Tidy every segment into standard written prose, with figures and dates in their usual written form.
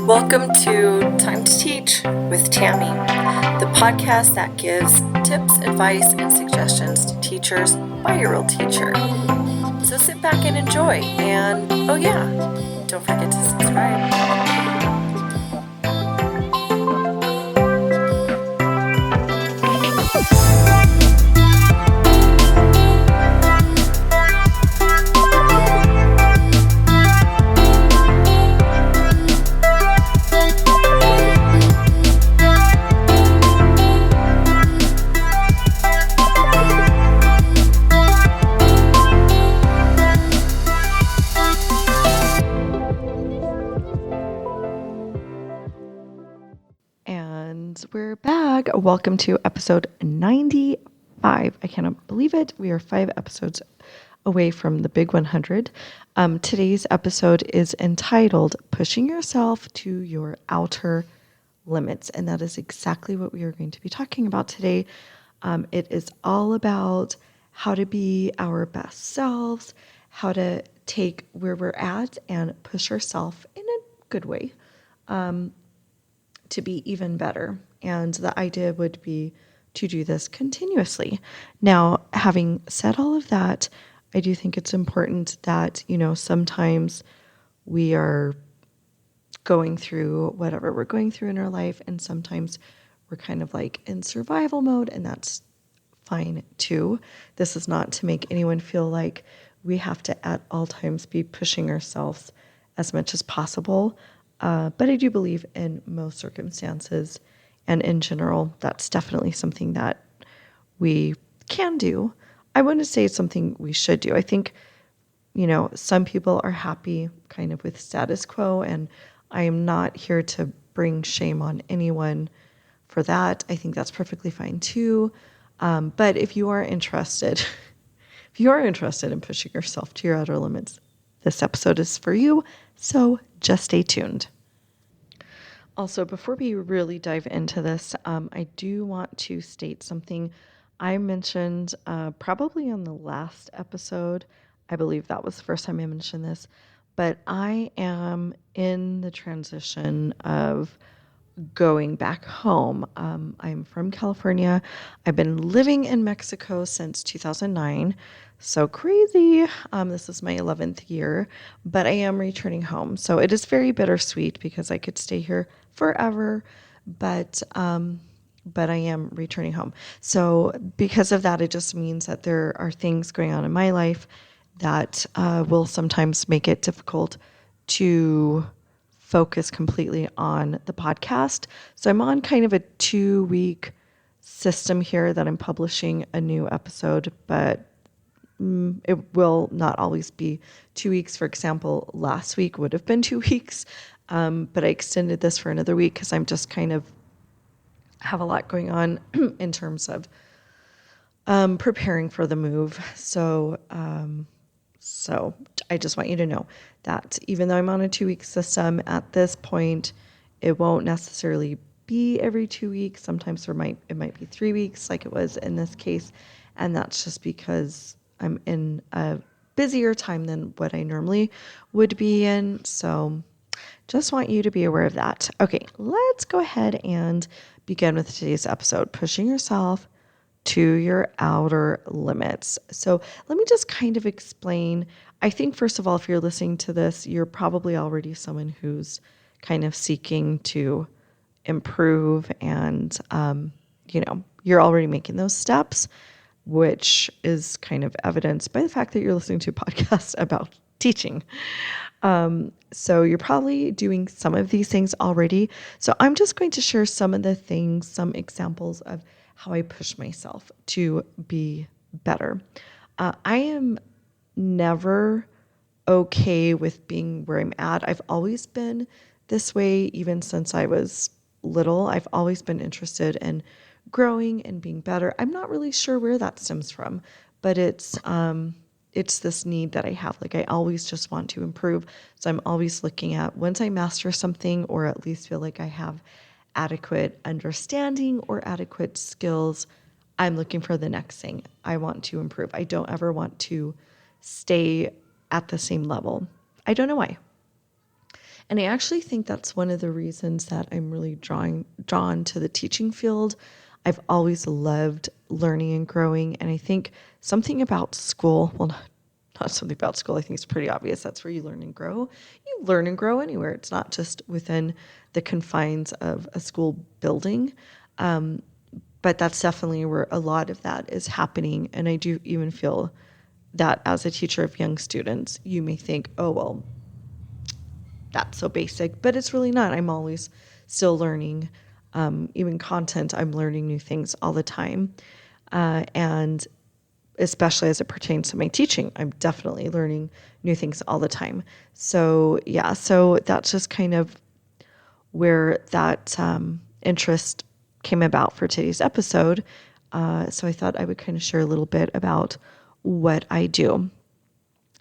Welcome to Time to Teach with Tammy, the podcast that gives tips, advice, and suggestions to teachers by a real teacher. So sit back and enjoy. And oh yeah, don't forget to subscribe. We're back. Welcome to episode 95. I cannot believe it. We are 5 episodes away from the big 100. Today's episode is entitled Pushing Yourself to Your Outer Limits. And that is exactly what we are going to be talking about today. It is all about how to be our best selves, how to take where we're at and push ourselves in a good way. To be even better. And the idea would be to do this continuously. Now, having said all of that, I do think it's important that, sometimes we are going through whatever we're going through in our life, and sometimes we're kind of like in survival mode, and that's fine too. This is not to make anyone feel like we have to at all times be pushing ourselves as much as possible. But I do believe in most circumstances and in general, that's definitely something that we can do. I wouldn't say it's something we should do. I think, some people are happy kind of with status quo, and I am not here to bring shame on anyone for that. I think that's perfectly fine too. But if you are interested, in pushing yourself to your outer limits, this episode is for you. So just stay tuned. Also, before we really dive into this, I do want to state something I mentioned probably on the last episode. I believe that was the first time I mentioned this, but I am in the transition of going back home. I'm from California. I've been living in Mexico since 2009. So crazy. This is my 11th year, but I am returning home. So it is very bittersweet because I could stay here forever, but I am returning home. So because of that, it just means that there are things going on in my life that will sometimes make it difficult to focus completely on the podcast. So I'm on kind of a 2-week system here that I'm publishing a new episode, but it will not always be 2 weeks. For example, last week would have been 2 weeks, but I extended this for another week because I'm just kind of have a lot going on in terms of preparing for the move. So I just want you to know that even though I'm on a 2-week system at this point, it won't necessarily be every 2 weeks. Sometimes it might be 3 weeks like it was in this case. And that's just because I'm in a busier time than what I normally would be in. So just want you to be aware of that. Okay, let's go ahead and begin with today's episode, pushing yourself to your outer limits. So let me just kind of explain. I think, first of all, if you're listening to this, you're probably already someone who's kind of seeking to improve, and, you're already making those steps, which is kind of evidenced by the fact that you're listening to a podcast about teaching. So you're probably doing some of these things already. So I'm just going to share some of the things, some examples of how I push myself to be better. I am never okay with being where I'm at. I've always been this way, even since I was little. I've always been interested in growing and being better. I'm not really sure where that stems from, but it's this need that I have. Like, I always just want to improve. So I'm always looking at, once I master something, or at least feel like I have adequate understanding or adequate skills, I'm looking for the next thing. I want to improve. I don't ever want to stay at the same level. I don't know why. And I actually think that's one of the reasons that I'm really drawn to the teaching field. I've always loved learning and growing. And I think something about school, well, not something about school, I think it's pretty obvious. That's where you learn and grow. You learn and grow anywhere. It's not just within the confines of a school building. But that's definitely where a lot of that is happening. And I do even feel that as a teacher of young students, you may think, oh, well, that's so basic, but it's really not. I'm always still learning. Even content, I'm learning new things all the time. And especially as it pertains to my teaching, I'm definitely learning new things all the time. So yeah, so that's just kind of where that interest came about for today's episode. So I thought I would kind of share a little bit about what I do.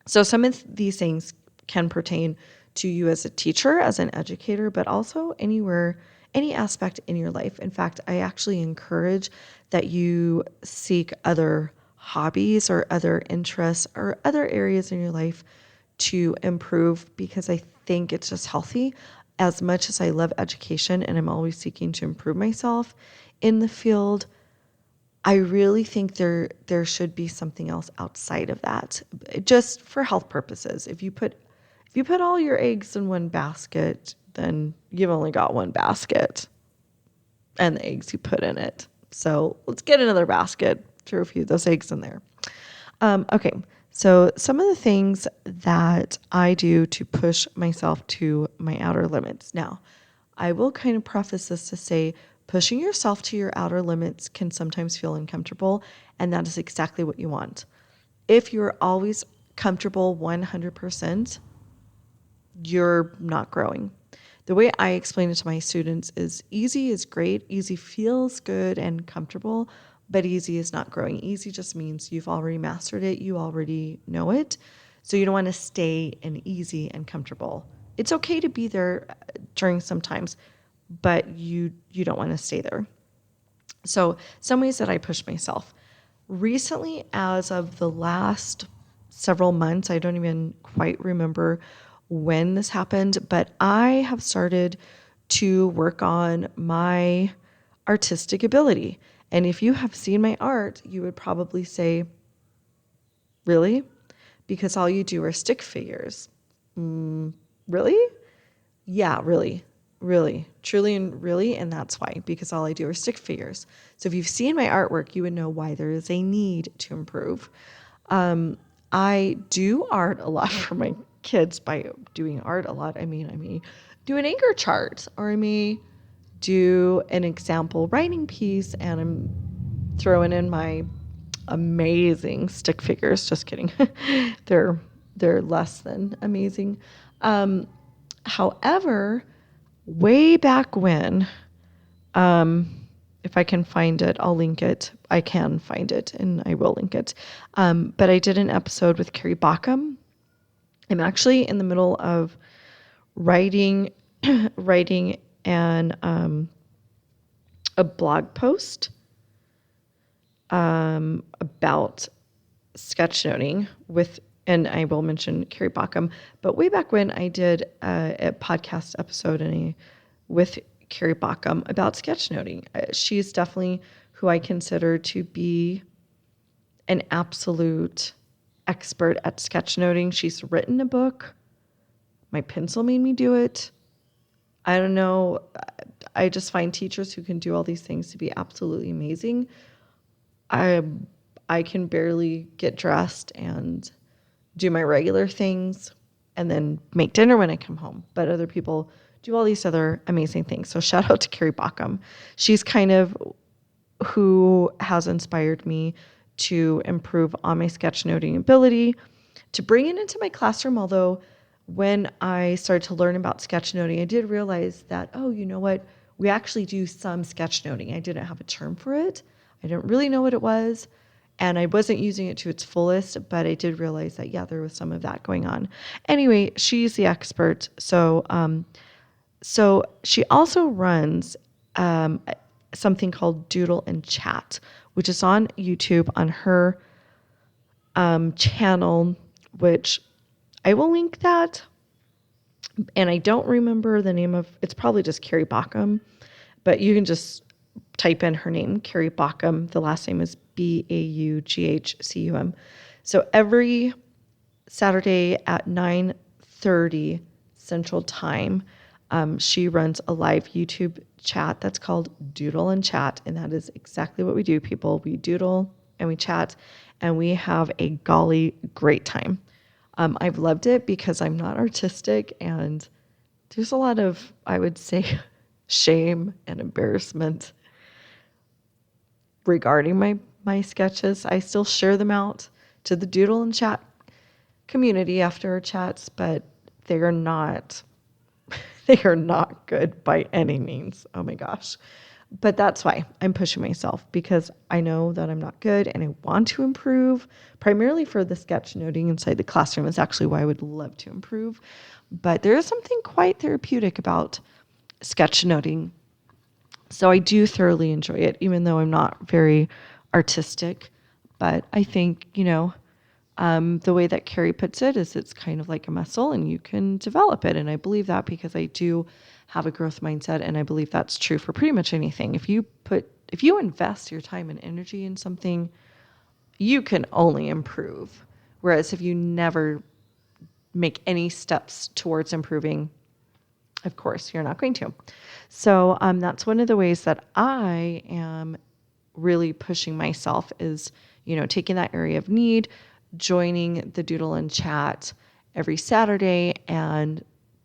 So some of these things can pertain to you as a teacher, as an educator, but also anywhere, any aspect in your life. In fact, I actually encourage that you seek other hobbies or other interests or other areas in your life to improve, because I think it's just healthy. As much as I love education and I'm always seeking to improve myself in the field, I really think there should be something else outside of that, just for health purposes. If you put all your eggs in one basket, then you've only got one basket and the eggs you put in it. So let's get another basket, throw a few of those eggs in there. Okay, so some of the things that I do to push myself to my outer limits. Now, I will kind of preface this to say pushing yourself to your outer limits can sometimes feel uncomfortable, and that is exactly what you want. If you're always comfortable 100%, you're not growing. The way I explain it to my students is easy is great. Easy feels good and comfortable, but easy is not growing. Easy just means you've already mastered it. You already know it. So you don't want to stay in easy and comfortable. It's okay to be there during some times, but you don't want to stay there. So some ways that I push myself. Recently, as of the last several months, I don't even quite remember when this happened, but I have started to work on my artistic ability. And if you have seen my art, you would probably say, really? Because all you do are stick figures. Really? Yeah, really, truly and really. And that's why, because all I do are stick figures. So if you've seen my artwork, you would know why there is a need to improve. I do art a lot for my kids. By doing art a lot, I may do an anchor chart, or I may do an example writing piece, and I'm throwing in my amazing stick figures. Just kidding. they're less than amazing. However, way back when, if I can find it, I'll link it. I can find it and I will link it. But I did an episode with Carrie Baughcum. I'm actually in the middle of writing a blog post about sketchnoting with, and I will mention Carrie Baughcum, but way back when I did a podcast episode with Carrie Baughcum about sketchnoting. She's definitely who I consider to be an absolute expert at sketchnoting. She's written a book. My pencil made me do it. I don't know. I just find teachers who can do all these things to be absolutely amazing. I can barely get dressed and do my regular things and then make dinner when I come home. But other people do all these other amazing things. So shout out to Carrie Baughcum. She's kind of who has inspired me to improve on my sketchnoting ability, to bring it into my classroom. Although when I started to learn about sketchnoting, I did realize that, oh, you know what? We actually do some sketchnoting. I didn't have a term for it. I didn't really know what it was. And I wasn't using it to its fullest, but I did realize that, yeah, there was some of that going on. Anyway, she's the expert. So she also runs something called Doodle and Chat, which is on YouTube on her channel, which I will link that. And I don't remember the name of, it's probably just Carrie Baughcum, but you can just type in her name, Carrie Baughcum. The last name is Baughcum. So every Saturday at 9:30 Central Time, she runs a live YouTube chat that's called Doodle and Chat, and that is exactly what we do, people. We doodle and we chat, and we have a golly great time. I've loved it because I'm not artistic, and there's a lot of, I would say, shame and embarrassment regarding my sketches. I still share them out to the Doodle and Chat community after our chats, but they are not they are not good by any means. Oh my gosh. But that's why I'm pushing myself, because I know that I'm not good and I want to improve. Primarily for the sketch noting inside the classroom is actually why I would love to improve. But there is something quite therapeutic about sketch noting. So I do thoroughly enjoy it, even though I'm not very artistic. But I think, the way that Carrie puts it is it's kind of like a muscle and you can develop it. And I believe that because I do have a growth mindset, and I believe that's true for pretty much anything. If you invest your time and energy in something, you can only improve. Whereas if you never make any steps towards improving, of course, you're not going to. So that's one of the ways that I am really pushing myself is, taking that area of need, joining the Doodle and Chat every Saturday, and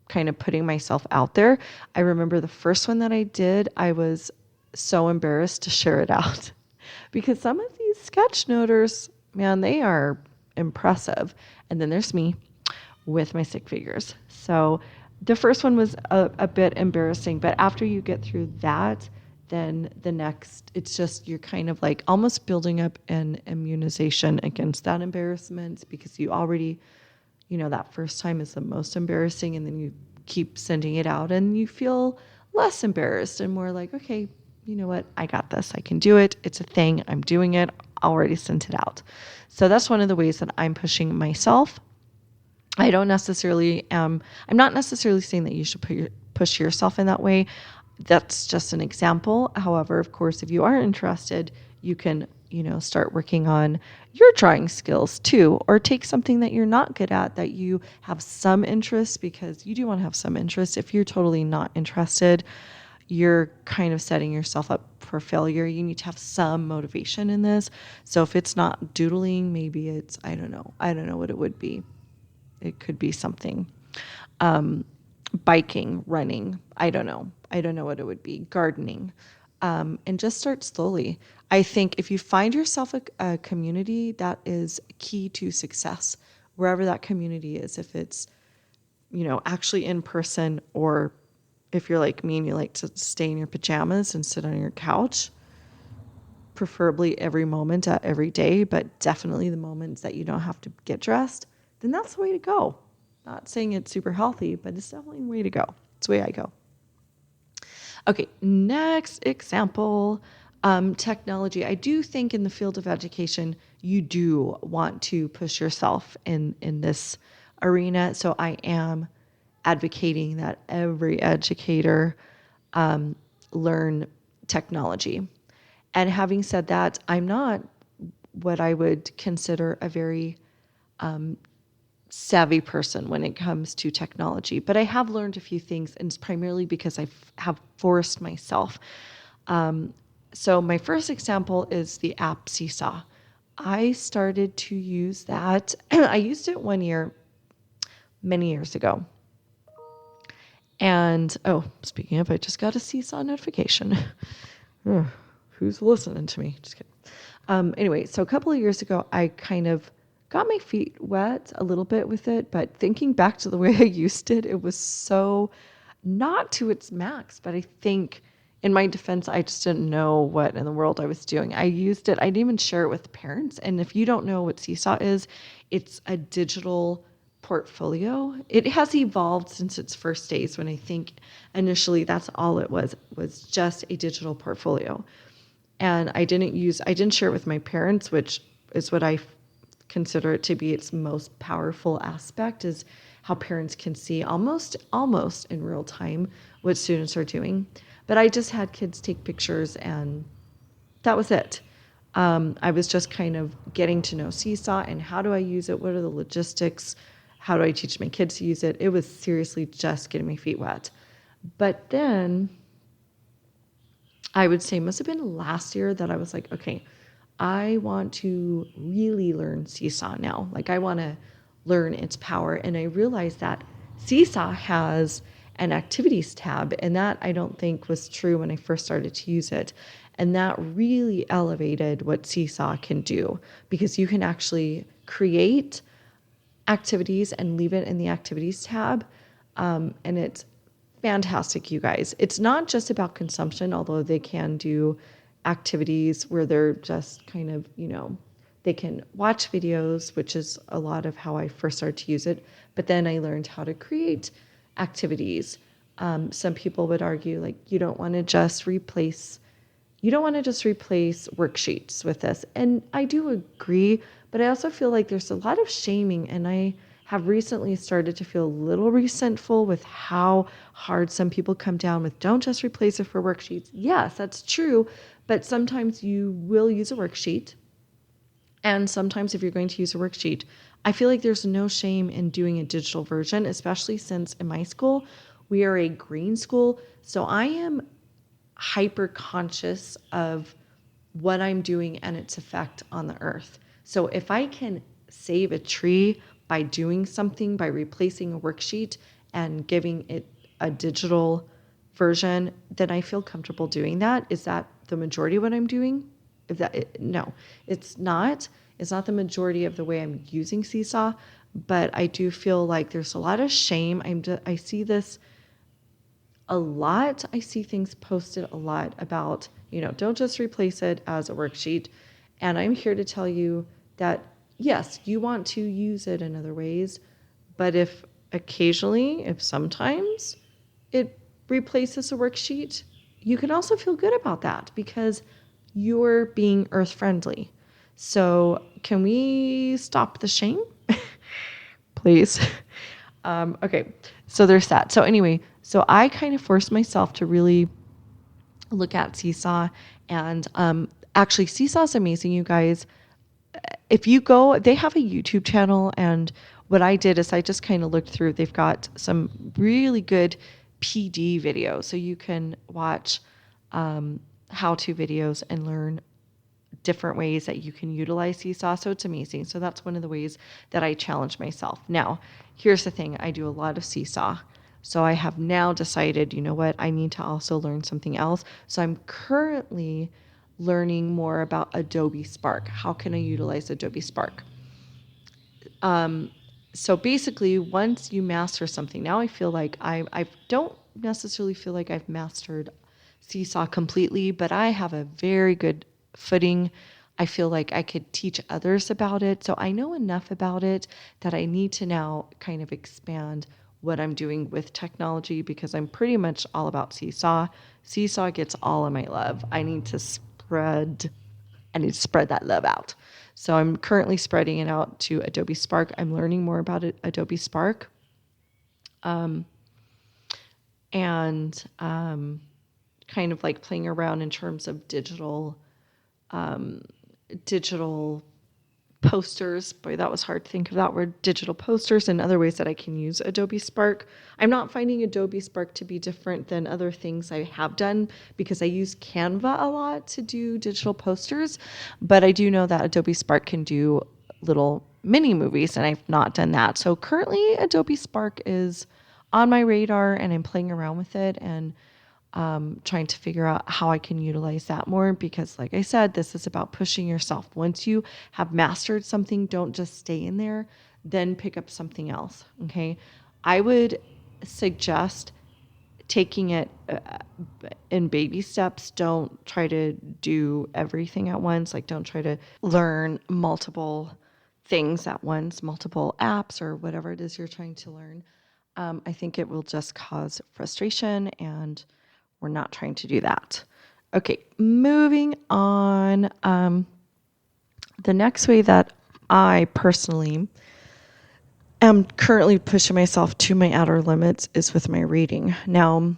kind of putting myself out there. I remember the first one that I did, I was so embarrassed to share it out because some of these sketch noters, man, they are impressive. And then there's me with my stick figures. So the first one was a bit embarrassing, but after you get through that, then the next, it's just, you're kind of like almost building up an immunization against that embarrassment, because you already, that first time is the most embarrassing, and then you keep sending it out and you feel less embarrassed and more like, okay, you know what? I got this. I can do it. It's a thing. I'm doing it. I already sent it out. So that's one of the ways that I'm pushing myself. I don't necessarily, I'm not necessarily saying that you should push yourself in that way. That's just an example. However, of course, if you are interested, you can, start working on your drawing skills too, or take something that you're not good at that you have some interest, because you do want to have some interest. If you're totally not interested, you're kind of setting yourself up for failure. You need to have some motivation in this. So if it's not doodling, maybe it's, I don't know what it would be. It could be something. Biking, running, I don't know what it would be, gardening, and just start slowly. I think if you find yourself a community, that is key to success, wherever that community is. If it's, actually in person, or if you're like me and you like to stay in your pajamas and sit on your couch, preferably every moment at every day, but definitely the moments that you don't have to get dressed, then that's the way to go. Not saying it's super healthy, but it's definitely the way to go. It's the way I go. Okay, next example, technology. I do think in the field of education, you do want to push yourself in this arena. So I am advocating that every educator learn technology. And having said that, I'm not what I would consider a very savvy person when it comes to technology, but I have learned a few things, and it's primarily because I have forced myself. So my first example is the app Seesaw. I started to use that. I used it one year, many years ago. And, speaking of, I just got a Seesaw notification. Who's listening to me? Just kidding. Anyway, so a couple of years ago, I kind of got my feet wet a little bit with it, but thinking back to the way I used it, it was so not to its max. But I think in my defense, I just didn't know what in the world I was doing. I used it. I didn't even share it with parents. And if you don't know what Seesaw is, it's a digital portfolio. It has evolved since its first days, when I think initially that's all it was just a digital portfolio. And I didn't share it with my parents, which is what I consider it to be its most powerful aspect, is how parents can see almost in real time what students are doing. But I just had kids take pictures and that was it. I was just kind of getting to know Seesaw and how do I use it? What are the logistics? How do I teach my kids to use it? It was seriously just getting my feet wet. But then I would say must have been last year that I was like, okay, I want to really learn Seesaw now. Like I want to learn its power. And I realized that Seesaw has an activities tab, and that I don't think was true when I first started to use it. And that really elevated what Seesaw can do because you can actually create activities and leave it in the activities tab. And it's fantastic, you guys. It's not just about consumption, although they can do activities where they're just kind of, they can watch videos, which is a lot of how I first started to use it. But then I learned how to create activities. Some people would argue like you don't want to just replace worksheets with this. And I do agree, but I also feel like there's a lot of shaming, and I have recently started to feel a little resentful with how hard some people come down with don't just replace it for worksheets. Yes, that's true, but sometimes you will use a worksheet. And sometimes if you're going to use a worksheet, I feel like there's no shame in doing a digital version, especially since in my school, we are a green school. So I am hyper conscious of what I'm doing and its effect on the earth. So if I can save a tree by doing something, by replacing a worksheet and giving it a digital version, then I feel comfortable doing that. Is that the majority of what I'm doing? No, it's not. It's not the majority of the way I'm using Seesaw, but I do feel like there's a lot of shame. I see this a lot. I see things posted a lot about, don't just replace it as a worksheet. And I'm here to tell you that, yes, you want to use it in other ways, but if sometimes it replaces a worksheet, you can also feel good about that because you're being earth friendly. So can we stop the shame? Please. Okay, so there's that. So anyway, so I kind of forced myself to really look at Seesaw, and actually Seesaw is amazing, you guys. If you go, they have a YouTube channel, and what I did is I just kind of looked through. They've got some really good PD videos, so you can watch how-to videos and learn different ways that you can utilize Seesaw. So it's amazing. So that's one of the ways that I challenge myself. Now, here's the thing. I do a lot of Seesaw. So I have now decided, you know what, I need to also learn something else. So I'm currently learning more about Adobe Spark. How can I utilize Adobe Spark? So basically, once you master something, now I feel like I don't necessarily feel like I've mastered Seesaw completely, but I have a very good footing. I feel like I could teach others about it. So I know enough about it that I need to now kind of expand what I'm doing with technology because I'm pretty much all about Seesaw. Seesaw gets all of my love. I need to spread that love out. So I'm currently spreading it out to Adobe Spark. I'm learning more about Adobe Spark. And kind of like playing around in terms of digital posters. Boy, that was hard to think of that word, digital posters, and other ways that I can use Adobe Spark. I'm not finding Adobe Spark to be different than other things I have done because I use Canva a lot to do digital posters, but I do know that Adobe Spark can do little mini movies, and I've not done that. So currently Adobe Spark is on my radar, and I'm playing around with it and trying to figure out how I can utilize that more because, like I said, this is about pushing yourself. Once you have mastered something, don't just stay in there, then pick up something else. Okay. I would suggest taking it in baby steps. Don't try to do everything at once. Like, don't try to learn multiple things at once, multiple apps or whatever it is you're trying to learn. I think it will just cause frustration, and we're not trying to do that. Okay, moving on. The next way that I personally am currently pushing myself to my outer limits is with my reading. Now,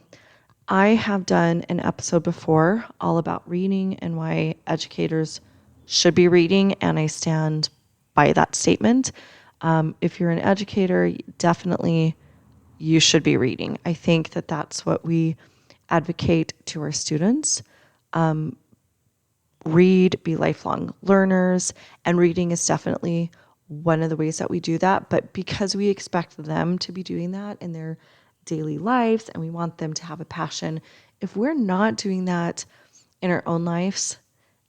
I have done an episode before all about reading and why educators should be reading, and I stand by that statement. If you're an educator, definitely you should be reading. I think that that's what we advocate to our students. Read, be lifelong learners, and reading is definitely one of the ways that we do that. But because we expect them to be doing that in their daily lives and we want them to have a passion, if we're not doing that in our own lives,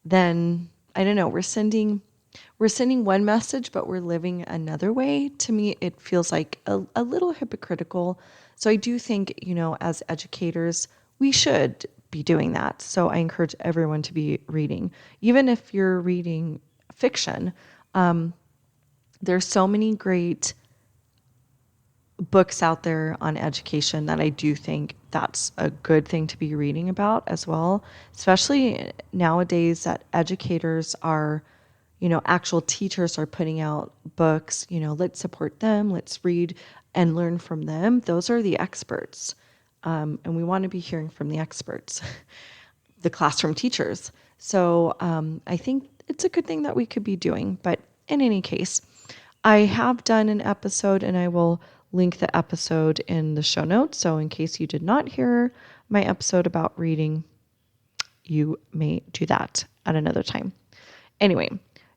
then I don't know, we're sending one message, but we're living another way. To me, it feels like a little hypocritical. So I do think, as educators, we should be doing that. So I encourage everyone to be reading. Even if you're reading fiction, there's so many great books out there on education that I do think that's a good thing to be reading about as well, especially nowadays that educators are, actual teachers are putting out books, let's support them, let's read and learn from them. Those are the experts. And we want to be hearing from the experts, the classroom teachers. So I think it's a good thing that we could be doing. But in any case, I have done an episode and I will link the episode in the show notes. So in case you did not hear my episode about reading, you may do that at another time. Anyway,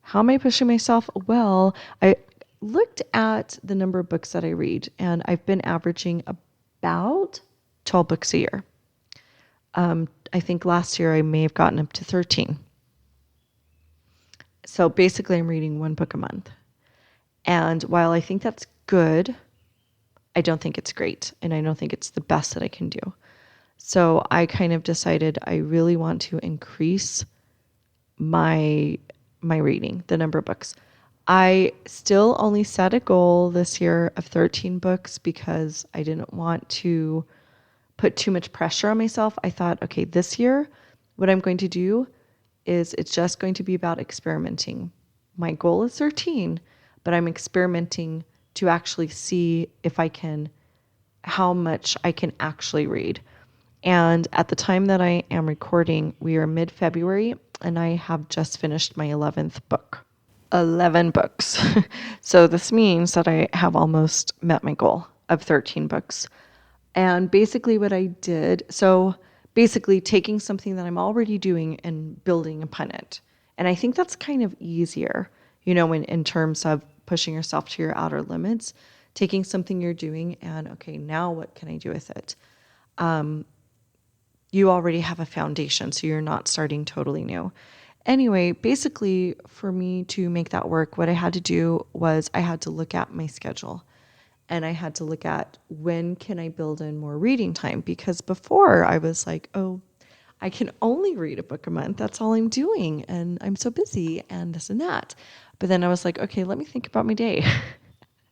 how am I pushing myself? Well, I looked at the number of books that I read, and I've been averaging about 12 books a year. I think last year I may have gotten up to 13. So basically I'm reading one book a month. And while I think that's good, I don't think it's great. And I don't think it's the best that I can do. So I kind of decided I really want to increase my reading, the number of books. I still only set a goal this year of 13 books because I didn't want to put too much pressure on myself. I thought, okay, this year, what I'm going to do is it's just going to be about experimenting. My goal is 13, but I'm experimenting to actually see how much I can actually read. And at the time that I am recording, we are mid-February, and I have just finished my 11th book. 11 books. So this means that I have almost met my goal of 13 books. And basically what I did, so basically taking something that I'm already doing and building upon it. And I think that's kind of easier, in terms of pushing yourself to your outer limits, taking something you're doing and, okay, now what can I do with it? You already have a foundation, so you're not starting totally new. Anyway, basically for me to make that work, what I had to do was I had to look at my schedule. And I had to look at when can I build in more reading time? Because before I was like, oh, I can only read a book a month. That's all I'm doing. And I'm so busy and this and that. But then I was like, okay, let me think about my day.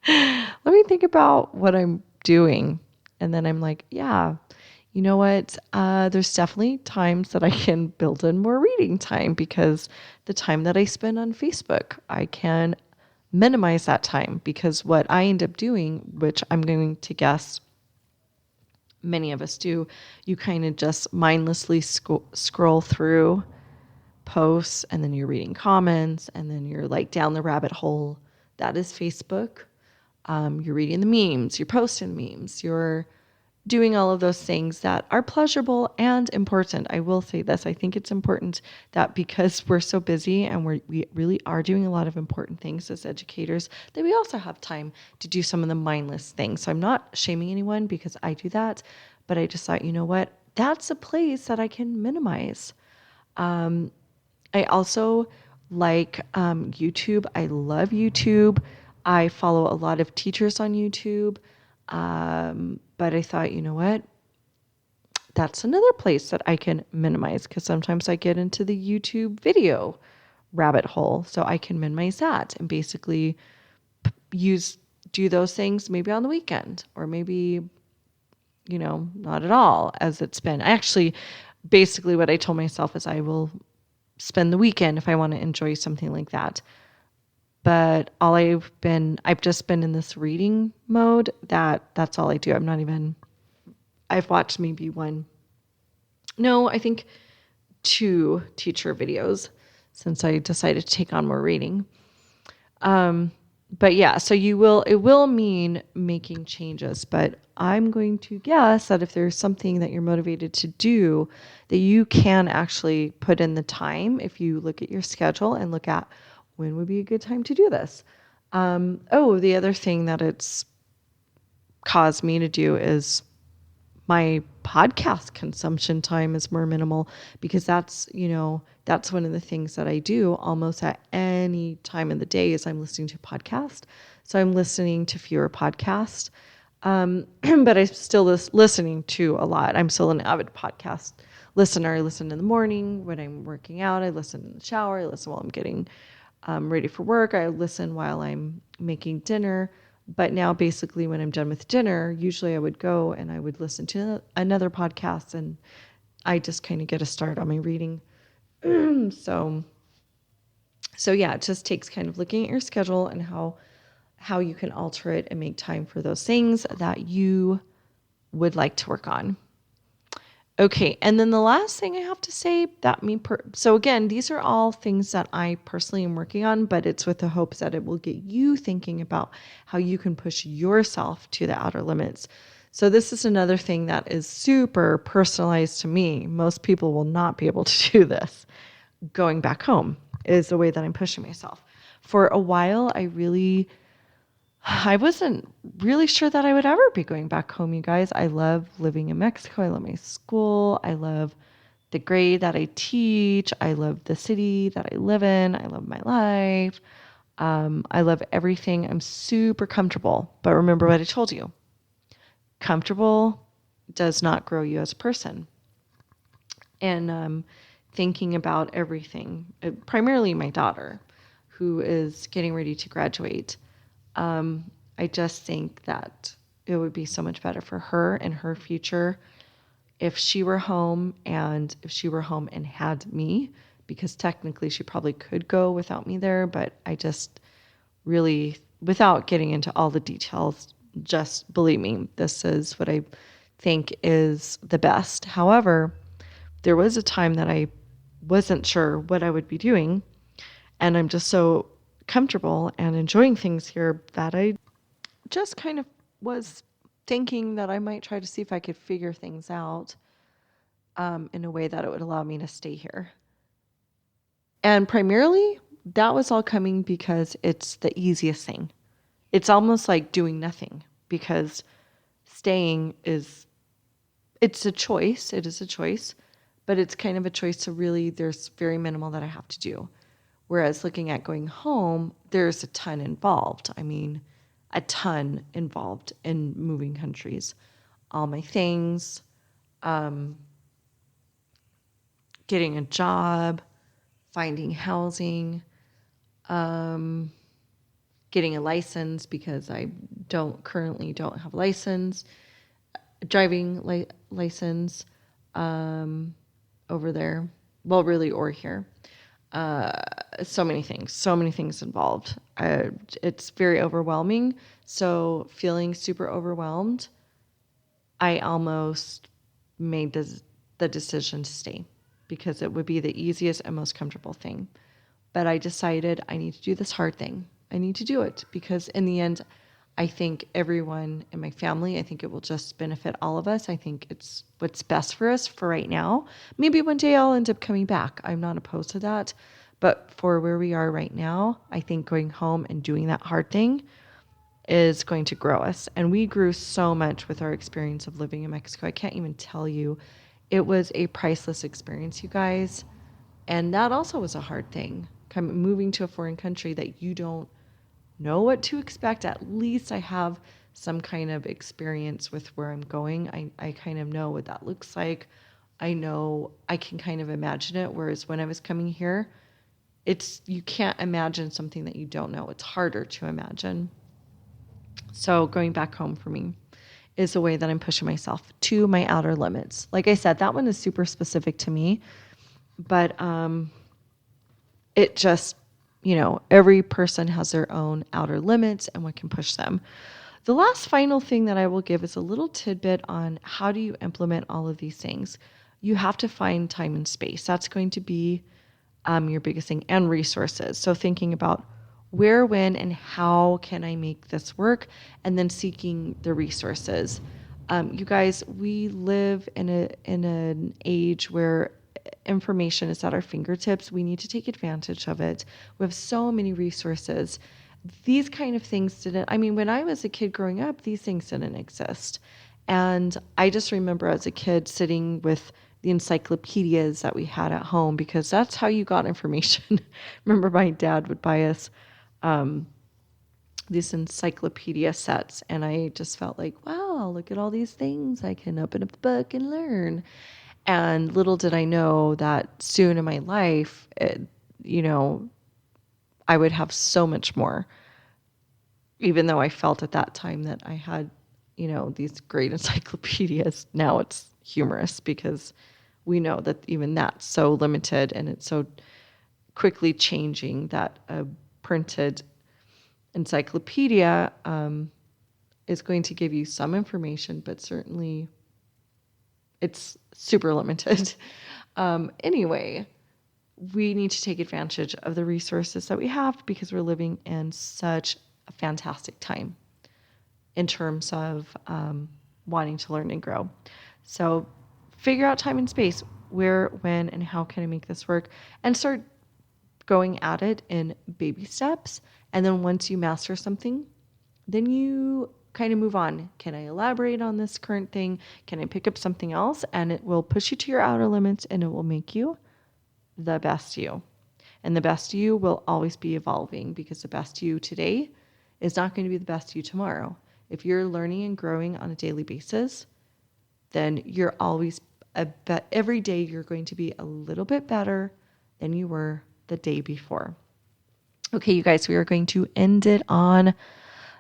Let me think about what I'm doing. And then I'm like, yeah, you know what? There's definitely times that I can build in more reading time because the time that I spend on Facebook, I can minimize that time because what I end up doing, which I'm going to guess many of us do, you kind of just mindlessly scroll through posts and then you're reading comments and then you're like down the rabbit hole. That is Facebook. You're reading the memes, you're posting memes, you're doing all of those things that are pleasurable and important. I will say this. I think it's important that because we're so busy and we really are doing a lot of important things as educators, that we also have time to do some of the mindless things. So I'm not shaming anyone because I do that, but I just thought, you know what? That's a place that I can minimize. I also like YouTube. I love YouTube. I follow a lot of teachers on YouTube. But I thought, you know what? That's another place that I can minimize because sometimes I get into the YouTube video rabbit hole. So I can minimize that and basically do those things maybe on the weekend or maybe, not at all as it's been. Basically what I told myself is I will spend the weekend if I want to enjoy something like that. But I've just been in this reading mode that's all I do. I've watched maybe I think 2 teacher videos since I decided to take on more reading. But yeah, so it will mean making changes, but I'm going to guess that if there's something that you're motivated to do, that you can actually put in the time if you look at your schedule and look at when would be a good time to do this. The other thing that it's caused me to do is my podcast consumption time is more minimal, because that's one of the things that I do almost at any time of the day is I'm listening to a podcast. So I'm listening to fewer podcasts. But I'm still listening to a lot. I'm still an avid podcast listener. I listen in the morning when I'm working out. I listen in the shower. I listen while I'm getting ready for work. I listen while I'm making dinner. But now basically when I'm done with dinner, usually I would go and I would listen to another podcast, and I just kind of get a start on my reading. So yeah, it just takes kind of looking at your schedule and how you can alter it and make time for those things that you would like to work on. Okay, and then the last thing I have to say so again, these are all things that I personally am working on, but it's with the hopes that it will get you thinking about how you can push yourself to the outer limits. So this is another thing that is super personalized to me. Most people will not be able to do this. Going back home is the way that I'm pushing myself. For a while, I wasn't really sure that I would ever be going back home, you guys. I love living in Mexico. I love my school. I love the grade that I teach. I love the city that I live in. I love my life. I love everything. I'm super comfortable. But remember what I told you. Comfortable does not grow you as a person. And thinking about everything, primarily my daughter, who is getting ready to graduate. I just think that it would be so much better for her and her future if she were home and had me, because technically she probably could go without me there, but I just really, without getting into all the details, just believe me, this is what I think is the best. However, there was a time that I wasn't sure what I would be doing, and I'm just so comfortable and enjoying things here that I just kind of was thinking that I might try to see if I could figure things out in a way that it would allow me to stay here. And primarily, that was all coming because it's the easiest thing. It's almost like doing nothing, because staying it's a choice. It is a choice, but it's kind of a choice to really, there's very minimal that I have to do. Whereas looking at going home, there's a ton involved. I mean, a ton involved in moving countries. All my things, getting a job, finding housing, getting a license because I currently don't have a license, driving license over there, well, really, or here. So many things involved. It's very overwhelming. So feeling super overwhelmed, I almost made the decision to stay, because it would be the easiest and most comfortable thing. But I decided I need to do this hard thing. I need to do it, because in the end, I think everyone in my family, I think it will just benefit all of us. I think it's what's best for us for right now. Maybe one day I'll end up coming back. I'm not opposed to that. But for where we are right now, I think going home and doing that hard thing is going to grow us. And we grew so much with our experience of living in Mexico. I can't even tell you. It was a priceless experience, you guys. And that also was a hard thing. Moving to a foreign country that you don't know what to expect. At least I have some kind of experience with where I'm going. I kind of know what that looks like. I know I can kind of imagine it. Whereas when I was coming here, you can't imagine something that you don't know. It's harder to imagine. So going back home for me is a way that I'm pushing myself to my outer limits. Like I said, that one is super specific to me, but it just every person has their own outer limits and what can push them. The last final thing that I will give is a little tidbit on how do you implement all of these things. You have to find time and space. That's going to be your biggest thing, and resources. So thinking about where, when, and how can I make this work, and then seeking the resources. You guys, we live in an age where information is at our fingertips. We need to take advantage of it. We have so many resources. These kind of things didn't, when I was a kid growing up, these things didn't exist. And I just remember as a kid sitting with the encyclopedias that we had at home, because that's how you got information. Remember my dad would buy us these encyclopedia sets, and I just felt like, wow, look at all these things. I can open up the book and learn. And little did I know that soon in my life, I would have so much more, even though I felt at that time that I had, these great encyclopedias. Now it's humorous because we know that even that's so limited and it's so quickly changing that a printed encyclopedia is going to give you some information, but certainly it's super limited. Anyway, we need to take advantage of the resources that we have because we're living in such a fantastic time in terms of wanting to learn and grow. So figure out time and space. Where, when, and how can I make this work? And start going at it in baby steps. And then once you master something, then you kind of move on. Can I elaborate on this current thing? Can I pick up something else? And it will push you to your outer limits, and it will make you the best you. And the best you will always be evolving, because the best you today is not going to be the best you tomorrow. If you're learning and growing on a daily basis, then you're always every day you're going to be a little bit better than you were the day before. Okay, you guys, we are going to end it on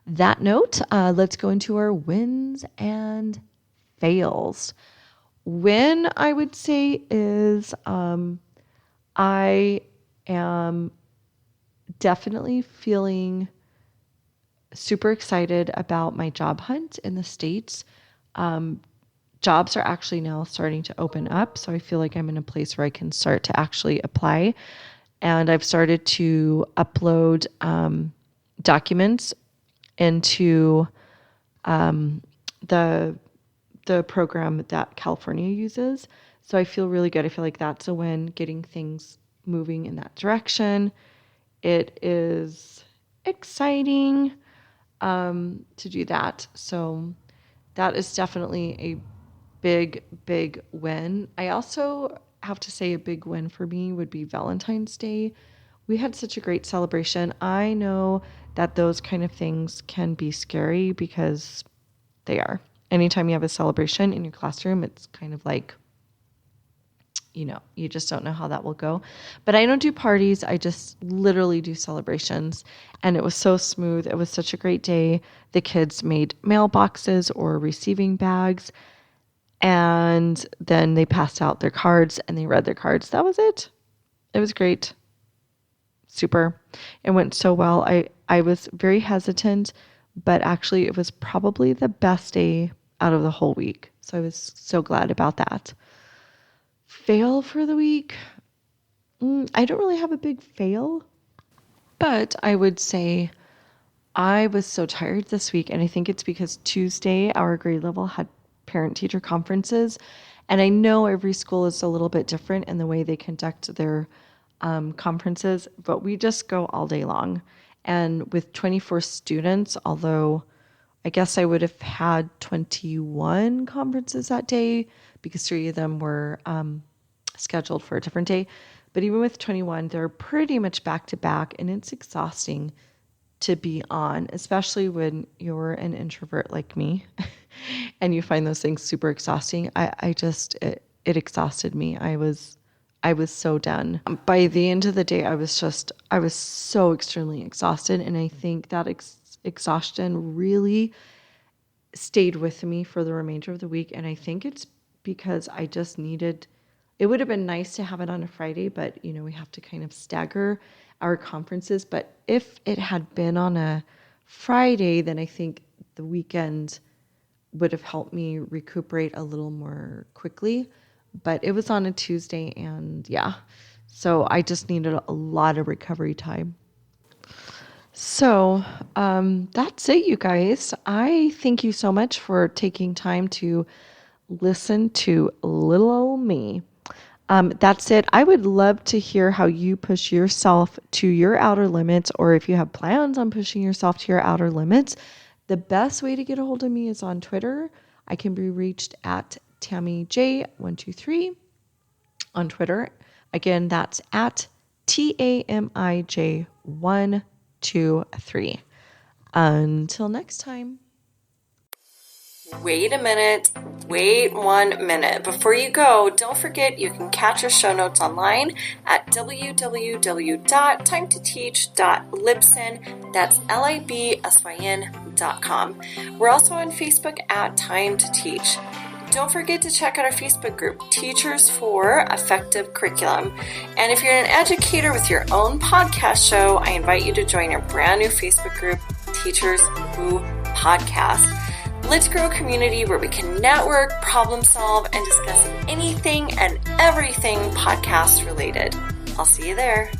that note. Let's go into our wins and fails. Win, I would say, is I am definitely feeling super excited about my job hunt in the States. Jobs are actually now starting to open up, so I feel like I'm in a place where I can start to actually apply. And I've started to upload documents into the program that California uses. So I feel really good. I feel like that's a win, getting things moving in that direction. It is exciting to do that. So that is definitely a big win. I also have to say a big win for me would be Valentine's Day. We had such a great celebration. I know that those kind of things can be scary because they are. Anytime you have a celebration in your classroom, it's kind of like, you just don't know how that will go. But I don't do parties. I just literally do celebrations. And it was so smooth. It was such a great day. The kids made mailboxes or receiving bags. And then they passed out their cards and they read their cards. That was it. It was great. Super. It went so well. I was very hesitant, but actually it was probably the best day out of the whole week. So I was so glad about that. Fail for the week. I don't really have a big fail, but I would say I was so tired this week. And I think it's because Tuesday, our grade level had parent-teacher conferences. And I know every school is a little bit different in the way they conduct their conferences, but we just go all day long. And with 24 students, although I guess I would have had 21 conferences that day because 3 of them were scheduled for a different day. But even with 21, they're pretty much back to back, and it's exhausting to be on, especially when you're an introvert like me and you find those things super exhausting. It exhausted me. I was so done. By the end of the day, I was so extremely exhausted. And I think that exhaustion really stayed with me for the remainder of the week. And I think it's because I just needed It would have been nice to have it on a Friday, but we have to kind of stagger our conferences. But if it had been on a Friday, then I think the weekend would have helped me recuperate a little more quickly. But it was on a Tuesday, and so I just needed a lot of recovery time. So that's it, you guys. I thank you so much for taking time to listen to little old me. That's it. I would love to hear how you push yourself to your outer limits, or if you have plans on pushing yourself to your outer limits. The best way to get a hold of me is on Twitter. I can be reached at TammyJ123 on Twitter. Again, that's at TAMIJ123. Until next time. Wait a minute. Wait 1 minute. Before you go, don't forget you can catch our show notes online at www.timetoteach.libsyn. That's libsyn.com. We're also on Facebook at Time to Teach. Don't forget to check out our Facebook group, Teachers for Effective Curriculum. And if you're an educator with your own podcast show, I invite you to join our brand new Facebook group, Teachers Who Podcast. Let's grow a community where we can network, problem solve, and discuss anything and everything podcast related. I'll see you there.